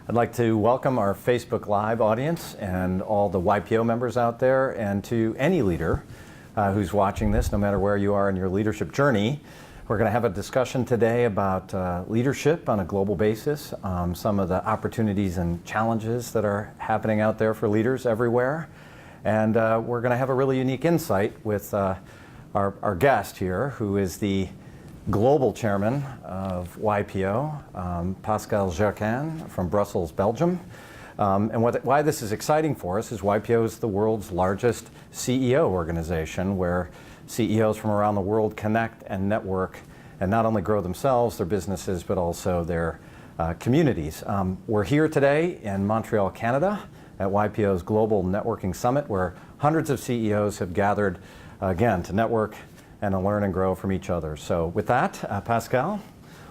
I'd like to welcome our Facebook Live audience and all the YPO members out there, and to any leader who's watching this, no matter where you are in your leadership journey. We're going to have a discussion today about leadership on a global basis, some of the opportunities and challenges that are happening out there for leaders everywhere. And we're going to have a really unique insight with our guest here, who is the global chairman of YPO, Pascal Gerken from Brussels, Belgium. And why this is exciting for us is YPO is the world's largest CEO organization, where CEOs from around the world connect and network and not only grow themselves, their businesses, but also their communities. We're here today in Montreal, Canada at YPO's Global Networking Summit, where hundreds of CEOs have gathered, again, to network and to learn and grow from each other. So with that, Pascal,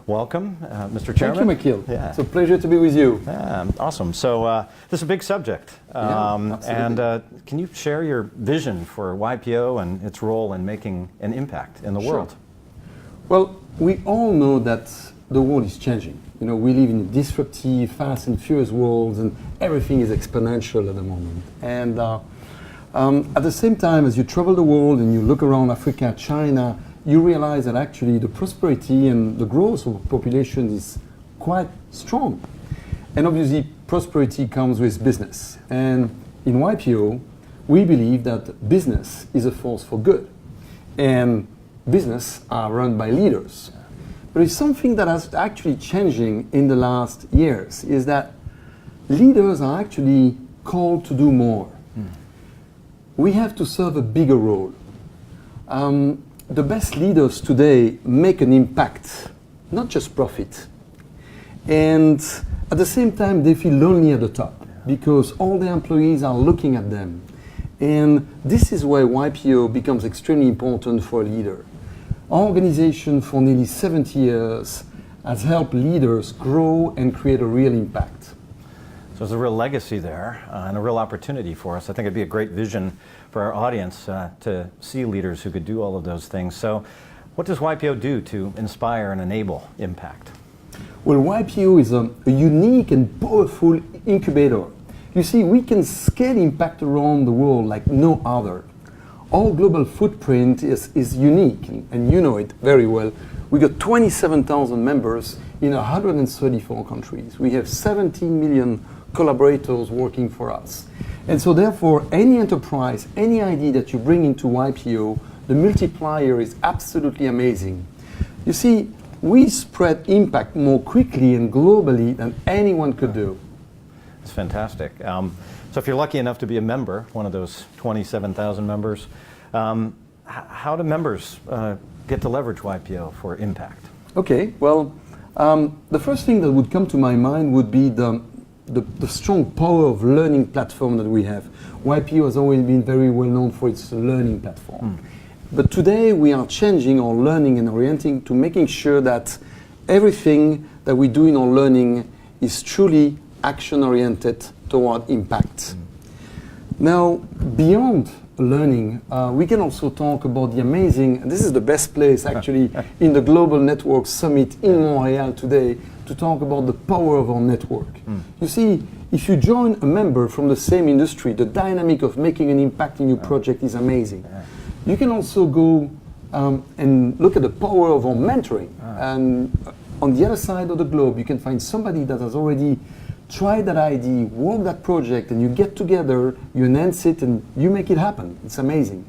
welcome, Mr. Chairman. Thank you, McKeel. Yeah. It's a pleasure to be with you. Yeah, awesome. So this is a big subject. And can you share your vision for YPO and its role in making an impact in the world? Well, we all know that the world is changing. You know, we live in a disruptive, fast and furious world, and everything is exponential at the moment. And at the same time, as you travel the world and you look around Africa, China, you realize that actually the prosperity and the growth of population is quite strong. And obviously, prosperity comes with business. And in YPO, we believe that business is a force for good. And business are run by leaders. But it's something that has actually changing in the last years, is that leaders are actually called to do more. We have to serve a bigger role. The best leaders today make an impact, not just profit. And at the same time, they feel lonely at the top because all the employees are looking at them. And this is where YPO becomes extremely important for a leader. Our organization for nearly 70 years has helped leaders grow and create a real impact. So there's a real legacy there and a real opportunity for us. I think it'd be a great vision for our audience to see leaders who could do all of those things. So what does YPO do to inspire and enable impact? Well, YPO is a unique and powerful incubator. You see, we can scale impact around the world like no other. Our global footprint is unique, and you know it very well. We got 27,000 members in 134 countries. We have 17 million collaborators working for us. And so therefore, any enterprise, any idea that you bring into YPO, the multiplier is absolutely amazing. You see, we spread impact more quickly and globally than anyone could do. It's fantastic. So if you're lucky enough to be a member, one of those 27,000 members, how do members get to leverage YPO for impact? Okay, well, the first thing that would come to my mind would be the strong power of learning platform that we have. YPO has always been very well known for its learning platform. But today we are changing our learning and orienting to making sure that everything that we do in our learning is truly action-oriented toward impact. Now, beyond learning, we can also talk about the amazing, and this is the best place actually in the Global Network Summit in Montreal today, to talk about the power of our network. You see, if you join a member from the same industry, the dynamic of making an impact in your project is amazing. You can also go and look at the power of our mentoring. And on the other side of the globe, you can find somebody that has already tried that idea, work that project, and you get together, you enhance it, and you make it happen. It's amazing.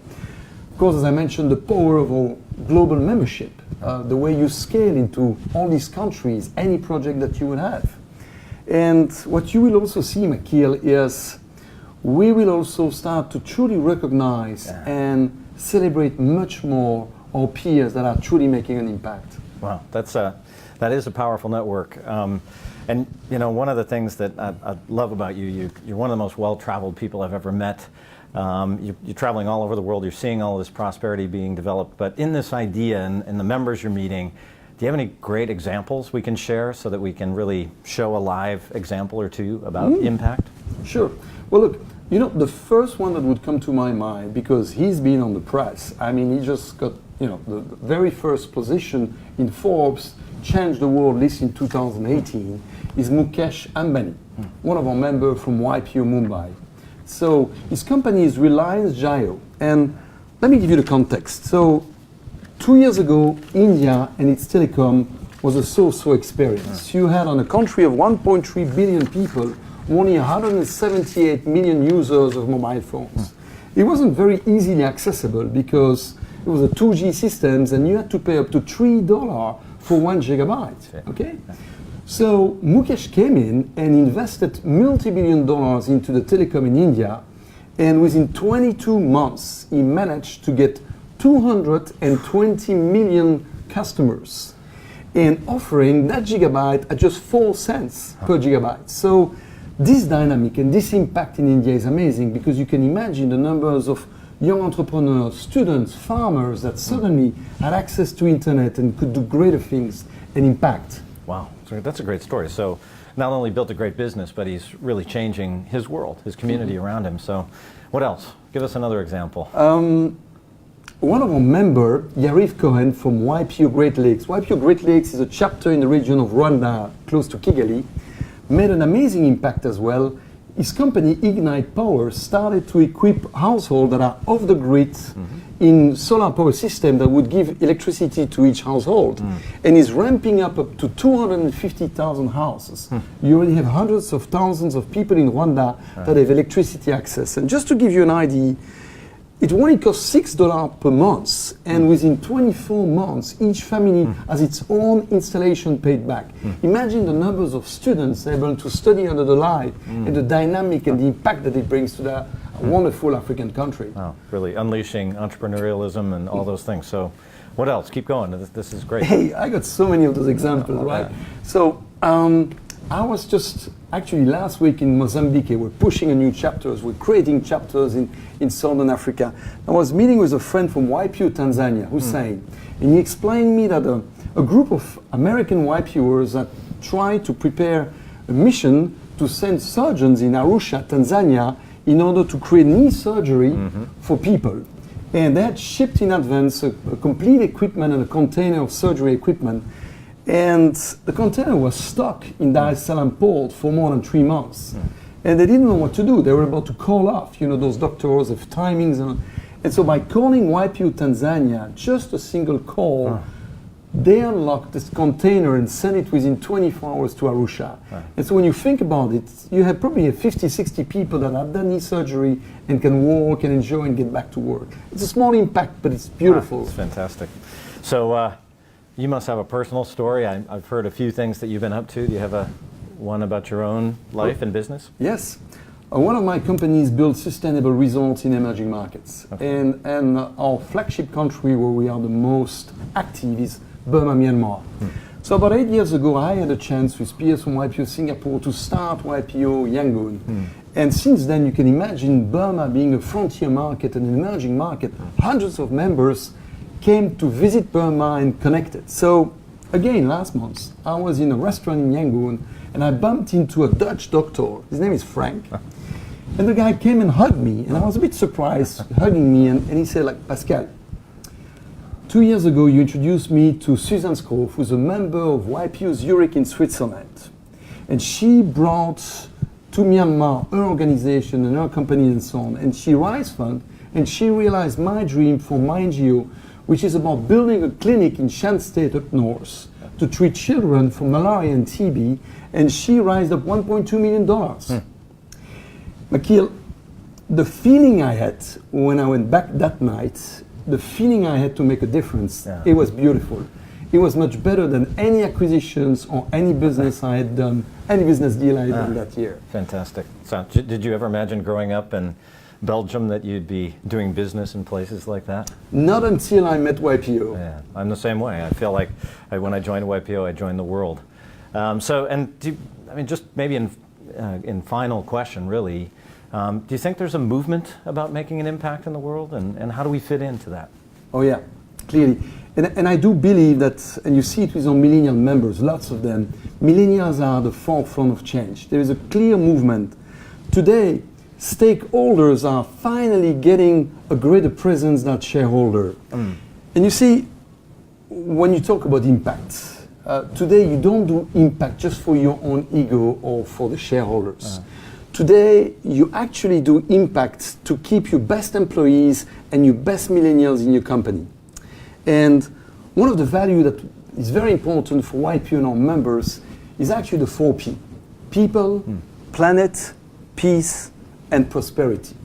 Of course, as I mentioned, the power of our global membership, the way you scale into all these countries, any project that you would have. And what you will also see, McKeel, is we will also start to truly recognize and celebrate much more our peers that are truly making an impact. Wow, that is a powerful network. And you know, one of the things that I love about you, you're one of the most well-traveled people I've ever met. You're traveling all over the world, you're seeing all this prosperity being developed, but in this idea and the members you're meeting, do you have any great examples we can share so that we can really show a live example or two about impact? Sure. Well, look, you know, the first one that would come to my mind, because he's been on the press, I mean, he just got, you know, the very first position in Forbes changed the world, at least in 2018, is Mukesh Ambani, one of our members from YPO Mumbai. So his company is Reliance Jio. And let me give you the context. So 2 years ago, India and its telecom was a so-so experience. You had on a country of 1.3 billion people, only 178 million users of mobile phones. It wasn't very easily accessible because it was a 2G systems and you had to pay up to $3 for 1 gigabyte, okay? So Mukesh came in and invested multi-billion dollars into the telecom in India, and within 22 months, he managed to get 220 million customers and offering that gigabyte at just 4 cents per gigabyte. So this dynamic and this impact in India is amazing because you can imagine the numbers of young entrepreneurs, students, farmers that suddenly had access to internet and could do greater things and impact. Wow, so that's a great story. So not only built a great business, but he's really changing his world, his community around him. So what else? Give us another example. One of our members, Yariv Cohen from YPO Great Lakes. YPO Great Lakes is a chapter in the region of Rwanda, close to Kigali, made an amazing impact as well. His company, Ignite Power, started to equip households that are off the grid in solar power system that would give electricity to each household. And is ramping up to 250,000 houses. You already have hundreds of thousands of people in Rwanda that have electricity access. And just to give you an idea, it only costs $6 per month, and within 24 months, each family has its own installation paid back. Imagine the numbers of students able to study under the light and the dynamic and the impact that it brings to the wonderful African country. Wow, really unleashing entrepreneurialism and all those things. So what else? Keep going. This is great. Hey, I got so many of those examples, right? So I was just actually last week in Mozambique. We're pushing a new chapters. We're creating chapters in Southern Africa. I was meeting with a friend from YPO Tanzania, Hussein, and he explained me that a group of American YPOers that tried to prepare a mission to send surgeons in Arusha, Tanzania, in order to create knee surgery for people. And they had shipped in advance a complete equipment and a container of surgery equipment. And the container was stuck in Dar es Salaam port for more than 3 months. And they didn't know what to do. They were about to call off, those doctors have timings. And so by calling YPO Tanzania, just a single call, they unlocked this container and sent it within 24 hours to Arusha. And so when you think about it, you have probably 50, 60 people that have done knee surgery and can walk and enjoy and get back to work. It's a small impact, but it's beautiful. It's fantastic. So you must have a personal story. I've heard a few things that you've been up to. Do you have one about your own life and business? Yes. One of my companies builds sustainable resorts in emerging markets. Okay. And our flagship country where we are the most active is Burma, Myanmar. So about 8 years ago, I had a chance with peers from YPO Singapore to start YPO Yangon. And since then, you can imagine Burma being a frontier market, an emerging market. Hundreds of members came to visit Burma and connected. So again, last month, I was in a restaurant in Yangon and I bumped into a Dutch doctor. His name is Frank. And the guy came and hugged me, and I was a bit surprised, hugging me, and he said, Pascal, 2 years ago you introduced me to Susan Scroff, who's a member of YPO Zurich in Switzerland. And she brought to Myanmar her organization and her company and so on. And she raised funds, and she realized my dream for my NGO, which is about building a clinic in Shan State up north to treat children for malaria and TB, and she raised up $1.2 million. McKeel, the feeling I had when I went back that night, the feeling I had to make a difference, it was beautiful. It was much better than any acquisitions or any business I had done, any business deal I had done that year. Fantastic. So did you ever imagine growing up in Belgium that you'd be doing business in places like that? Not until I met YPO. Yeah, I'm the same way. I feel like when I joined YPO, I joined the world. Just maybe in final question, really, do you think there's a movement about making an impact in the world, and how do we fit into that? Oh yeah, clearly. And I do believe that, and you see it with our millennial members, lots of them, millennials are the forefront of change. There is a clear movement. Today, stakeholders are finally getting a greater presence than shareholder. And you see, when you talk about impact, today you don't do impact just for your own ego or for the shareholders. Today you actually do impact to keep your best employees and your best millennials in your company. And one of the values that is very important for YPO and our members is actually the 4P. People, planet, peace, and prosperity.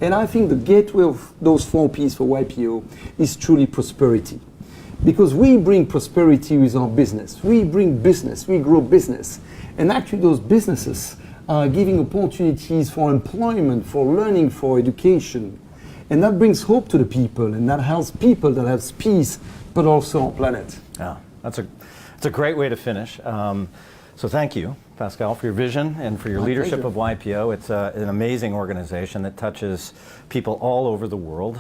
And I think the gateway of those 4Ps for YPO is truly prosperity. Because we bring prosperity with our business. We bring business, we grow business. And actually those businesses are giving opportunities for employment, for learning, for education. And that brings hope to the people, and that helps people, that helps peace, but also our planet. Yeah, that's a great way to finish. So thank you, Pascal, for your vision and for your leadership of YPO. It's an amazing organization that touches people all over the world.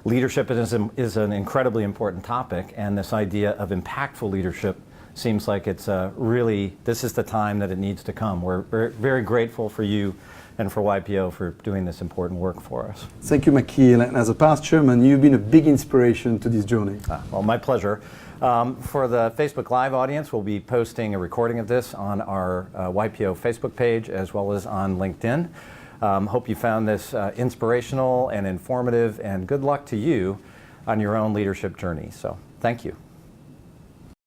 Leadership is an incredibly important topic, and this idea of impactful leadership seems like it's this is the time that it needs to come. We're very grateful for you and for YPO for doing this important work for us. Thank you, McKeel. And as a past chairman, you've been a big inspiration to this journey. Well, my pleasure. For the Facebook Live audience, we'll be posting a recording of this on our YPO Facebook page as well as on LinkedIn. Hope you found this inspirational and informative, and good luck to you on your own leadership journey. So, thank you.